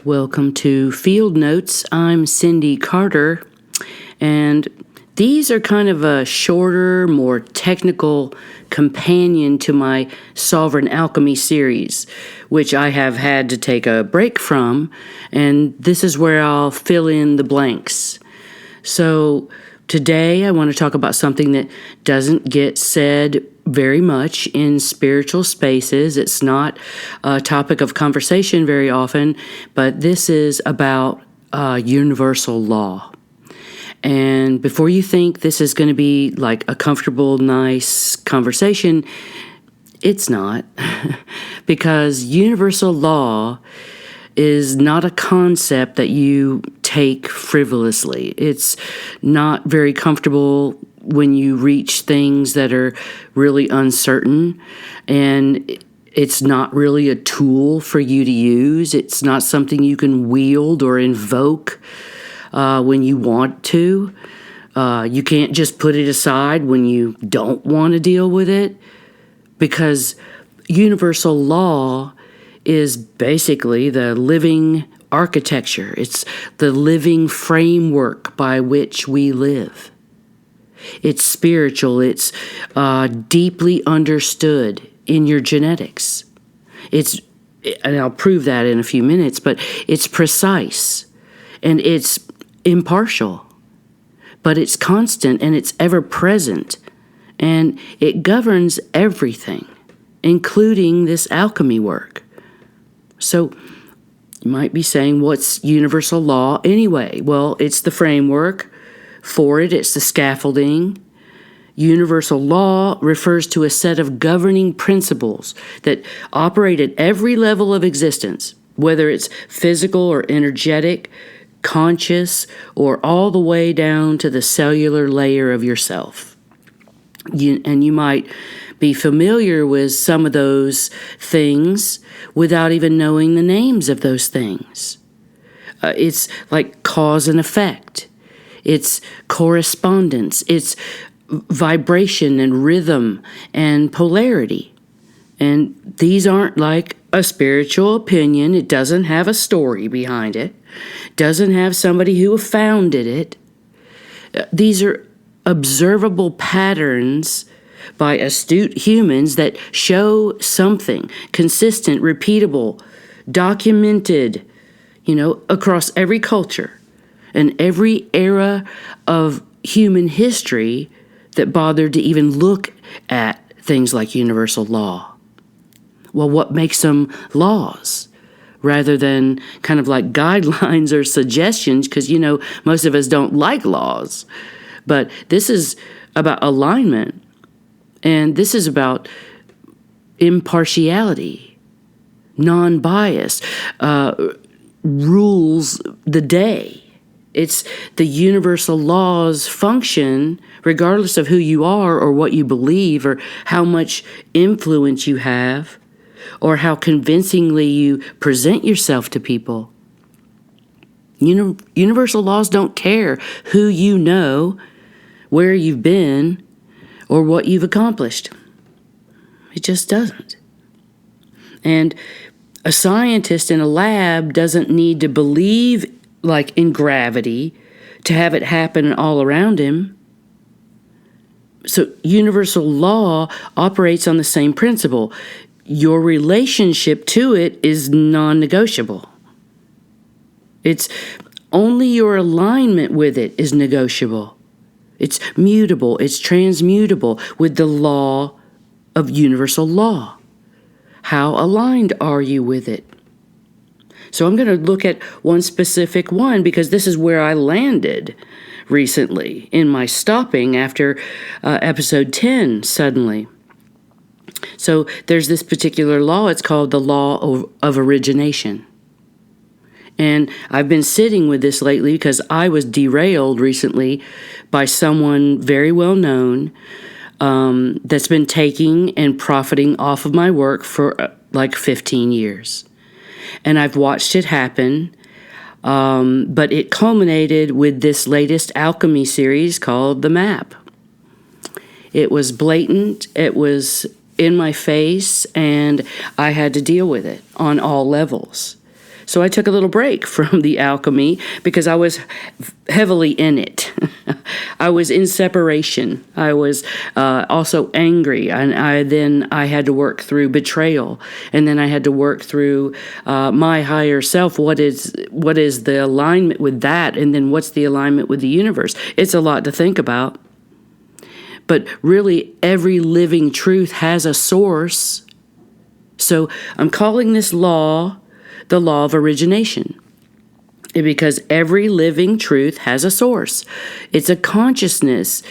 Welcome to Field Notes. I'm Cindy Carter, and these are kind of a shorter, more technical companion to my Sovereign Alchemy series, which I have had to take a break from, and this is where I'll fill in the blanks. So today I want to talk about something that doesn't get said very much in spiritual spaces. It's not a topic of conversation very often, but this is about universal law. And before you think this is going to be like a comfortable, nice conversation, it's not. Because universal law is not a concept that you take frivolously. It's not very comfortable when you reach things that are really uncertain, and it's not really a tool for you to use. It's not something you can wield or invoke when you want to. You can't just put it aside when you don't want to deal with it, because universal law is basically the living architecture. It's the living framework by which we live. It's spiritual. It's deeply understood in your genetics. And I'll prove that in a few minutes, but it's precise and it's impartial, but it's constant and it's ever present, and it governs everything, including this alchemy work. So you might be saying, what's universal law anyway? Well, it's the framework. For it, it's the scaffolding. Universal law refers to a set of governing principles that operate at every level of existence, whether it's physical or energetic, conscious, or all the way down to the cellular layer of yourself. And you might be familiar with some of those things without even knowing the names of those things. It's like cause and effect. It's correspondence. It's vibration and rhythm and polarity. And these aren't like a spiritual opinion. It doesn't have a story behind it. Doesn't have somebody who founded it. These are observable patterns by astute humans that show something consistent, repeatable, documented, across every culture and every era of human history that bothered to even look at things like universal law. Well, what makes them laws rather than kind of like guidelines or suggestions? Because, most of us don't like laws. But this is about alignment, and this is about impartiality, non-bias, rules the day. It's the universal laws function regardless of who you are or what you believe or how much influence you have or how convincingly you present yourself to people. Universal laws don't care who you know, where you've been, or what you've accomplished. It just doesn't. And a scientist in a lab doesn't need to believe like in gravity to have it happen all around him. So universal law operates on the same principle. Your relationship to it is non-negotiable. It's only your alignment with it is negotiable. It's mutable, it's transmutable with the law of universal law. How aligned are you with it? So I'm going to look at one specific one because this is where I landed recently in my stopping after episode 10 suddenly. So there's this particular law. It's called the Law of Origination. And I've been sitting with this lately because I was derailed recently by someone very well known that's been taking and profiting off of my work for like 15 years. And I've watched it happen, but it culminated with this latest alchemy series called The Map. It was blatant, it was in my face, and I had to deal with it on all levels. So I took a little break from the alchemy because I was heavily in it. I was in separation. I was also angry, and I had to work through betrayal, and then I had to work through my higher self. What is the alignment with that, and then what's the alignment with the universe? It's a lot to think about. But really, every living truth has a source. So I'm calling this law the law of origination, because every living truth has a source. It's a consciousness,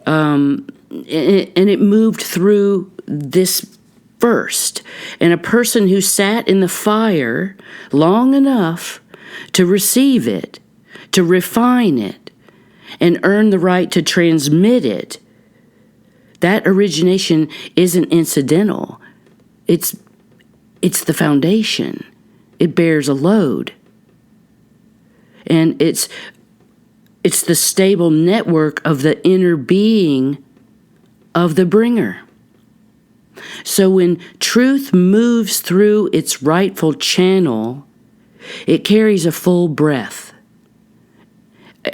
and it moved through this first. And a person who sat in the fire long enough to receive it, to refine it, and earn the right to transmit it, that origination isn't incidental. It's the foundation. It bears a load. And it's the stable network of the inner being of the bringer. So when truth moves through its rightful channel, it carries a full breath,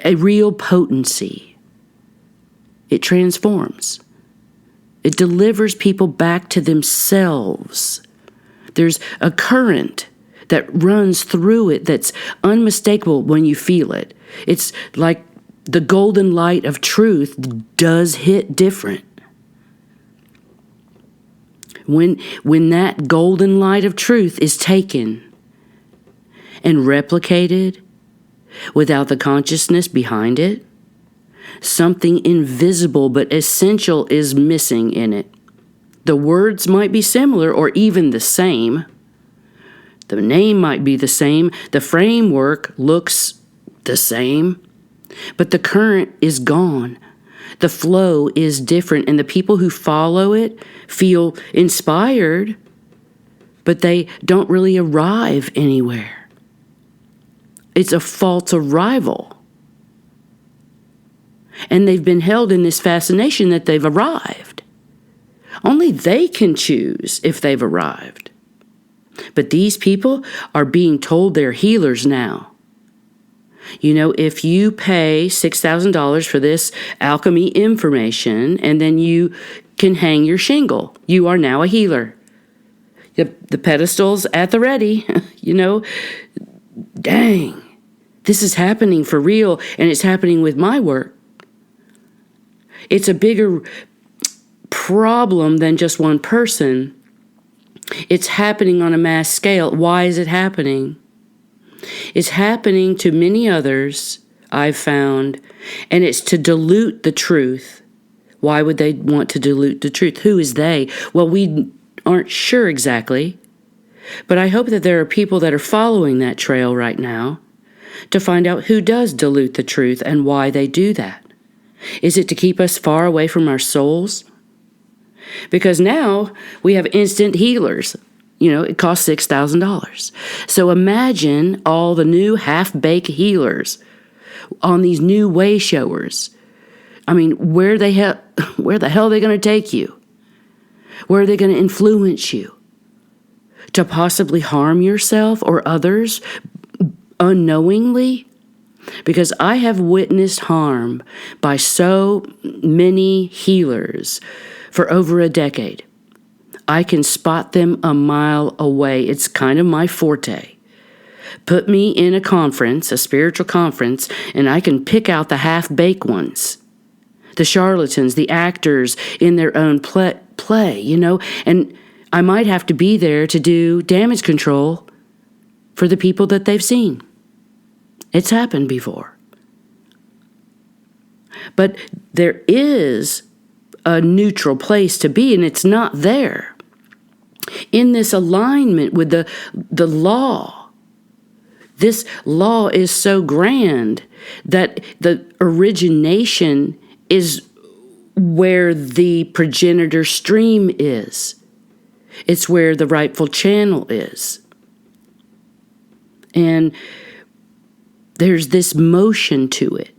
a real potency. It transforms. It delivers people back to themselves. There's a current that runs through it that's unmistakable when you feel it. It's like the golden light of truth does hit different. When that golden light of truth is taken and replicated without the consciousness behind it, something invisible but essential is missing in it. The words might be similar or even the same. The name might be the same. The framework looks the same. But the current is gone. The flow is different, and the people who follow it feel inspired, but they don't really arrive anywhere. It's a false arrival. And they've been held in this fascination that they've arrived. Only they can choose if they've arrived. But these people are being told they're healers now. You know, if you pay $6,000 for this alchemy information, and then you can hang your shingle, you are now a healer. The pedestal's at the ready, you know. Dang, this is happening for real, and it's happening with my work. It's a bigger problem than just one person. It's happening on a mass scale. Why is it happening? It's happening to many others, I've found, and it's to dilute the truth. Why would they want to dilute the truth? Who is they? Well, we aren't sure exactly, but I hope that there are people that are following that trail right now to find out who does dilute the truth and why they do that. Is it to keep us far away from our souls? Because now we have instant healers. You know, it costs $6,000. So imagine all the new half-baked healers on these new way showers. I mean, where the hell are they going to take you? Where are they going to influence you? To possibly harm yourself or others unknowingly? Because I have witnessed harm by so many healers for over a decade. I can spot them a mile away. It's kind of my forte. Put me in a conference, a spiritual conference, and I can pick out the half-baked ones. The charlatans, the actors in their own play, you know. And I might have to be there to do damage control for the people that they've seen. It's happened before. But there is a neutral place to be, and it's not there. In this alignment with the law, this law is so grand that the origination is where the progenitor stream is. It's where the rightful channel is. And there's this motion to it.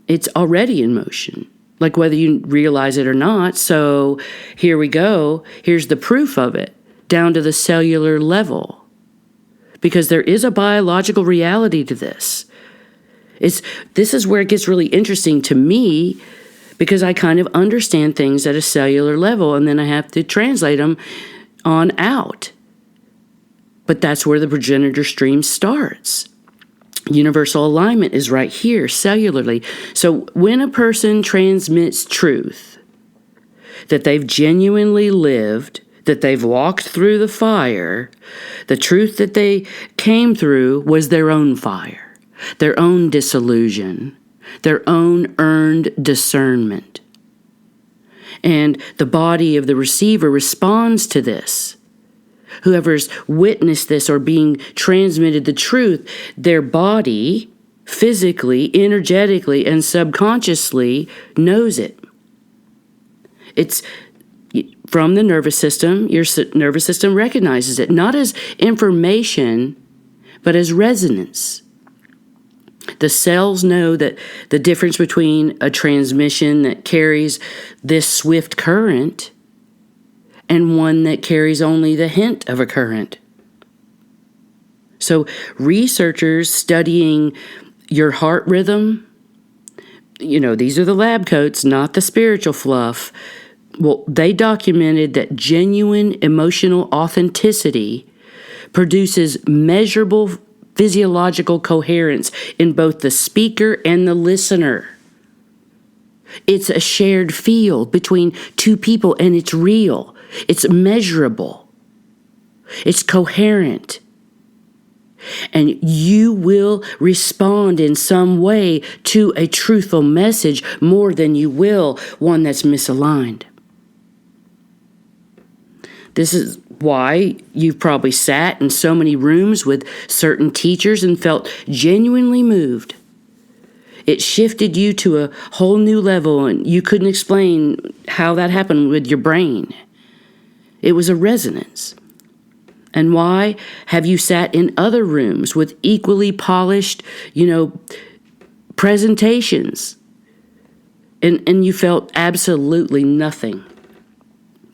It's already in motion, like whether you realize it or not. So here we go. Here's the proof of it, down to the cellular level. because there is a biological reality to this. This is where it gets really interesting to me, because I kind of understand things at a cellular level, and then I have to translate them on out. But that's where the progenitor stream starts. Universal alignment is right here, cellularly. So when a person transmits truth, that they've genuinely lived, that they've walked through the fire, the truth that they came through was their own fire, their own disillusion, their own earned discernment. And the body of the receiver responds to this. Whoever's witnessed this or being transmitted the truth, their body, physically, energetically, and subconsciously knows it. It's from the nervous system. Your nervous system recognizes it, not as information, but as resonance. The cells know that the difference between a transmission that carries this swift current and one that carries only the hint of a current. So researchers studying your heart rhythm, these are the lab coats, not the spiritual fluff. Well, they documented that genuine emotional authenticity produces measurable physiological coherence in both the speaker and the listener. It's a shared field between two people, and it's real. It's measurable. It's coherent. And you will respond in some way to a truthful message more than you will one that's misaligned. This is why you've probably sat in so many rooms with certain teachers and felt genuinely moved. It shifted you to a whole new level, and you couldn't explain how that happened with your brain. It was a resonance. And why have you sat in other rooms with equally polished, presentations, and you felt absolutely nothing?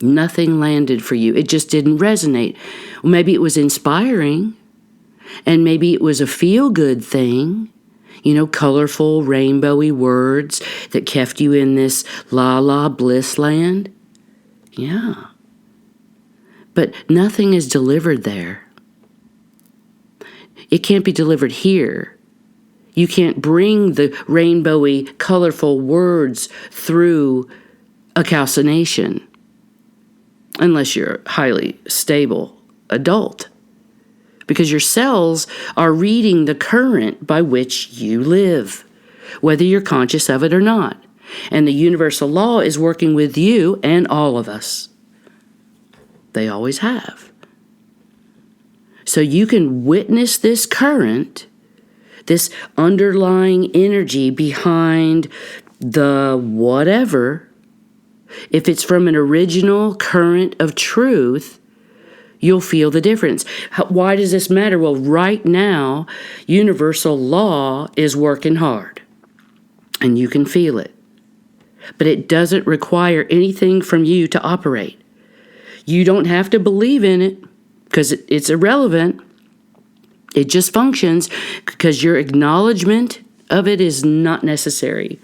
Nothing landed for you. It just didn't resonate. Well, maybe it was inspiring, and maybe it was a feel-good thing, colorful, rainbowy words that kept you in this la-la bliss land. Yeah. But nothing is delivered there. It can't be delivered here. You can't bring the rainbowy, colorful words through a calcination unless you're a highly stable adult, because your cells are reading the current by which you live, whether you're conscious of it or not. And the universal law is working with you and all of us. They always have. So you can witness this current, this underlying energy behind the whatever. If it's from an original current of truth, you'll feel the difference. Why does this matter? Well, right now, universal law is working hard, and you can feel it. But it doesn't require anything from you to operate. You don't have to believe in it, because it's irrelevant. It just functions because your acknowledgement of it is not necessary.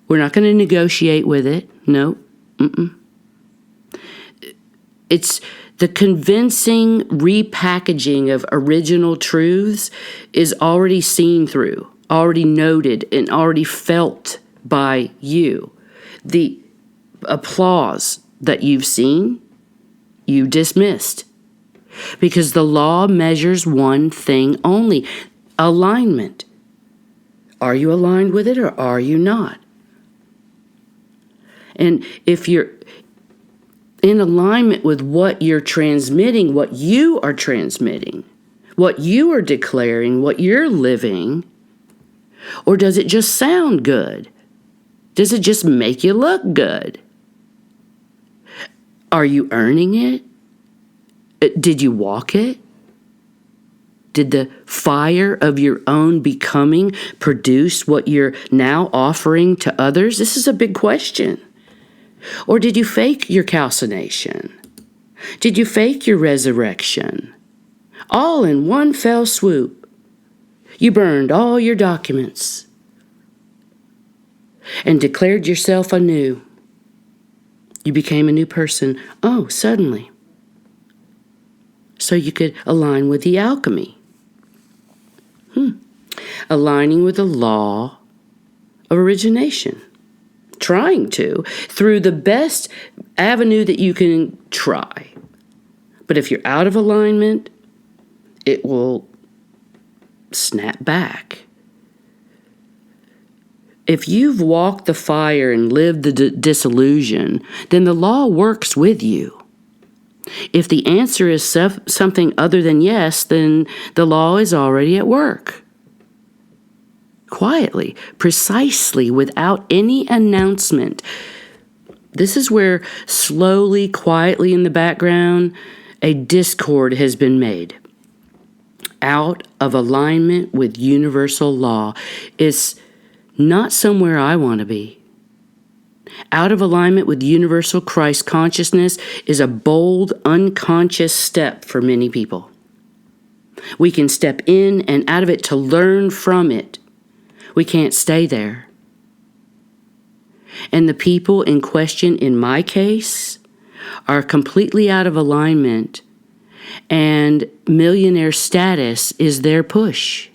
We're not going to negotiate with it. No. It's the convincing repackaging of original truths is already seen through, already noted, and already felt by you. The applause that you've seen, you dismissed. Because the law measures one thing only: alignment. Are you aligned with it, or are you not? And if you're in alignment with what you're transmitting, what you are transmitting, what you are declaring, what you're living, or does it just sound good? Does it just make you look good? Are you earning it? Did you walk it? Did the fire of your own becoming produce what you're now offering to others? This is a big question. Or did you fake your calcination? Did you fake your resurrection? all in one fell swoop. You burned all your documents and declared yourself anew. You became a new person, suddenly. So you could align with the alchemy. Aligning with the law of origination. Trying to, through the best avenue that you can try. But if you're out of alignment, it will snap back. If you've walked the fire and lived the disillusion, then the law works with you. If the answer is something other than yes, then the law is already at work. Quietly, precisely, without any announcement. This is where slowly, quietly in the background, a discord has been made. Out of alignment with universal law is not somewhere I want to be. Out of alignment with universal Christ consciousness is a bold, unconscious step for many people. We can step in and out of it to learn from it. We can't stay there. And the people in question, in my case, are completely out of alignment, and millionaire status is their push.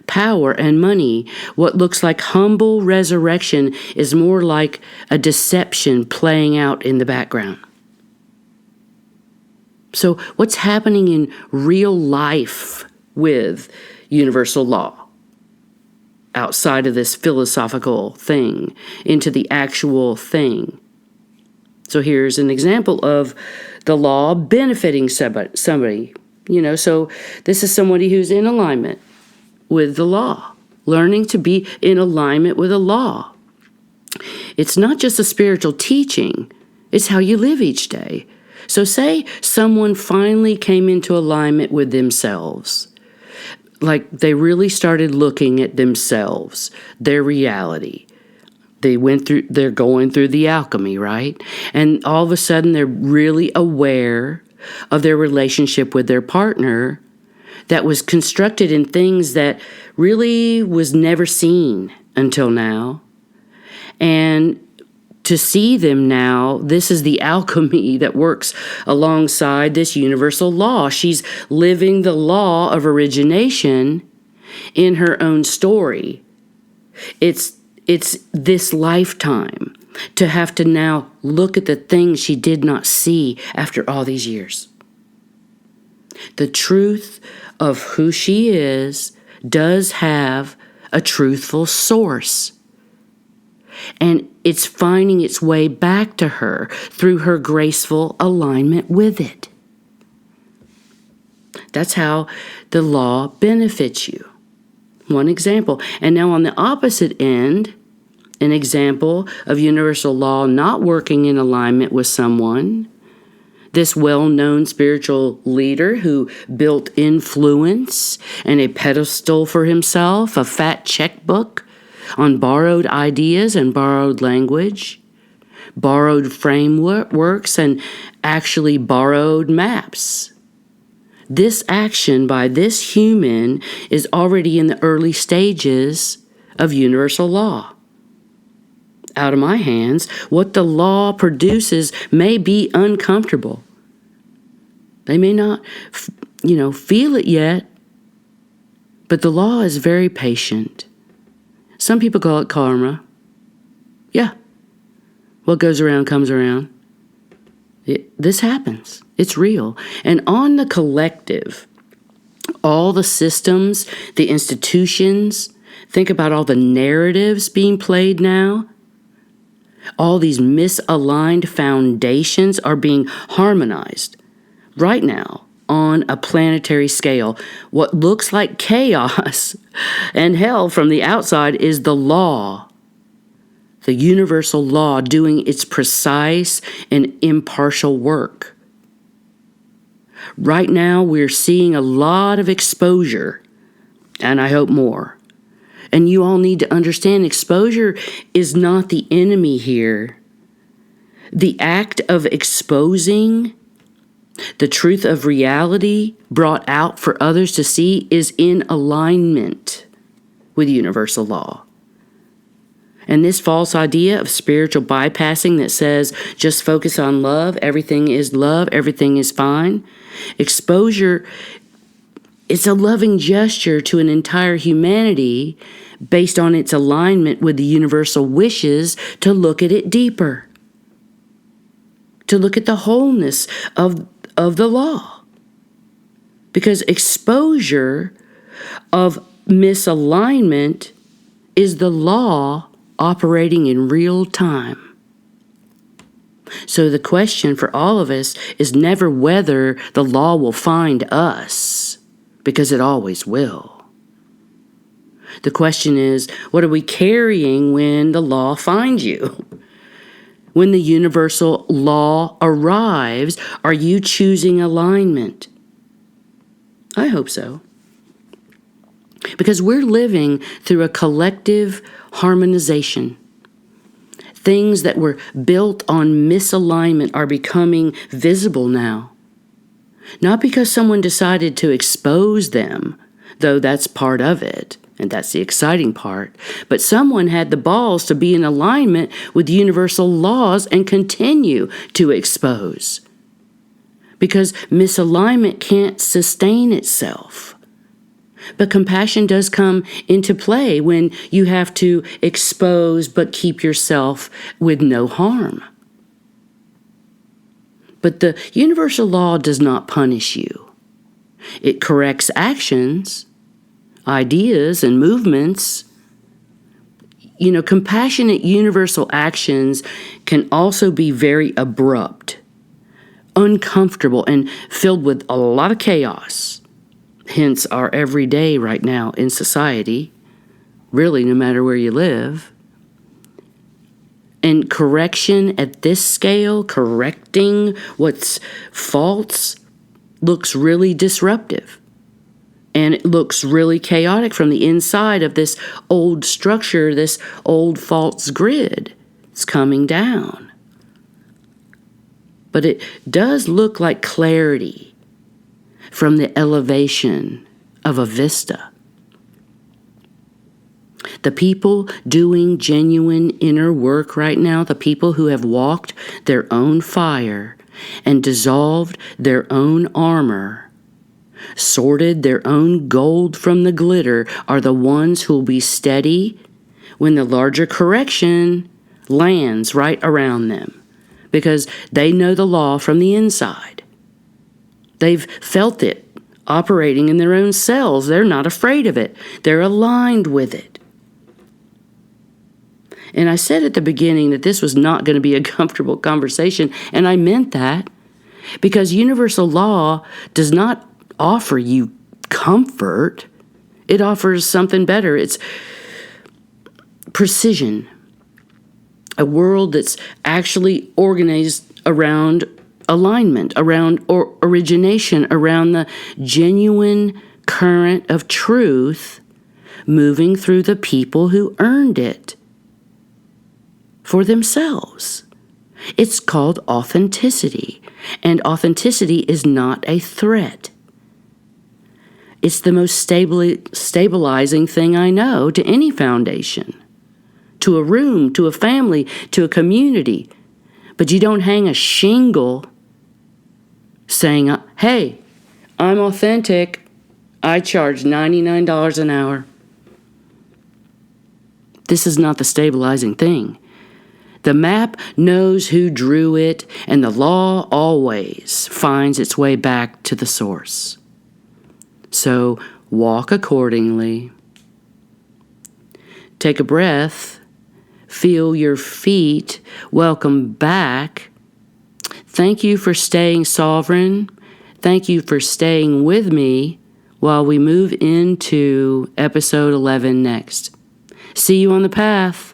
Power and money, what looks like humble resurrection, is more like a deception playing out in the background. So what's happening in real life with universal law? Outside of this philosophical thing, into the actual thing. So here's an example of the law benefiting somebody. So this is somebody who's in alignment with the law, learning to be in alignment with the law. It's not just a spiritual teaching, it's how you live each day. So say someone finally came into alignment with themselves. Like they really started looking at themselves, their reality. They're going through the alchemy, right? And all of a sudden they're really aware of their relationship with their partner that was constructed in things that really was never seen until now. And to see them now, this is the alchemy that works alongside this universal law. She's living the law of origination in her own story. It's this lifetime to have to now look at the things she did not see after all these years. The truth of who she is does have a truthful source. And it's finding its way back to her through her graceful alignment with it. That's how the law benefits you. One example. And now on the opposite end, an example of universal law not working in alignment with someone. This well-known spiritual leader who built influence and a pedestal for himself, a fat checkbook on borrowed ideas and borrowed language, borrowed frameworks, and actually borrowed maps. This action by this human is already in the early stages of universal law. Out of my hands, what the law produces may be uncomfortable. They may not, feel it yet, but the law is very patient. Some people call it karma. Yeah. What goes around comes around. This happens. It's real. And on the collective, all the systems, the institutions, think about all the narratives being played now. All these misaligned foundations are being harmonized right now on a planetary scale. What looks like chaos and hell from the outside is the law, the universal law doing its precise and impartial work. Right now, we're seeing a lot of exposure, and I hope more. And you all need to understand exposure is not the enemy here. The act of exposing The truth of reality brought out for others to see is in alignment with universal law. And this false idea of spiritual bypassing that says just focus on love, everything is fine. Exposure, it's a loving gesture to an entire humanity based on its alignment with the universal wishes to look at it deeper, to look at the wholeness of the law. Because exposure of misalignment is the law operating in real time. So the question for all of us is never whether the law will find us, because it always will. The question is, what are we carrying when the law finds you? When the universal law arrives, are you choosing alignment? I hope so. Because we're living through a collective harmonization. Things that were built on misalignment are becoming visible now. Not because someone decided to expose them, though that's part of it, and that's the exciting part, but someone had the balls to be in alignment with universal laws and continue to expose. Because misalignment can't sustain itself. But compassion does come into play when you have to expose but keep yourself with no harm. But the universal law does not punish you. It corrects actions, ideas, and movements. Compassionate universal actions can also be very abrupt, uncomfortable, and filled with a lot of chaos. Hence our everyday right now in society, really no matter where you live. And correction at this scale, correcting what's false, looks really disruptive. And it looks really chaotic from the inside of this old structure, this old false grid. It's coming down. But it does look like clarity from the elevation of a vista. The people doing genuine inner work right now, the people who have walked their own fire and dissolved their own armor, sorted their own gold from the glitter, are the ones who will be steady when the larger correction lands right around them, because they know the law from the inside. They've felt it operating in their own cells. They're not afraid of it. They're aligned with it. And I said at the beginning that this was not going to be a comfortable conversation, and I meant that because universal law does not offer you comfort. It offers something better. It's precision. A world that's actually organized around alignment, around origination, around the genuine current of truth moving through the people who earned it for themselves. It's called authenticity, and authenticity is not a threat. It's the most stabilizing thing I know to any foundation, to a room, to a family, to a community. But you don't hang a shingle saying, hey, I'm authentic. I charge $99 an hour. This is not the stabilizing thing. The map knows who drew it, and the law always finds its way back to the source. So walk accordingly. Take a breath. Feel your feet. Welcome back. Thank you for staying sovereign. Thank you for staying with me while we move into episode 11 next. See you on the path.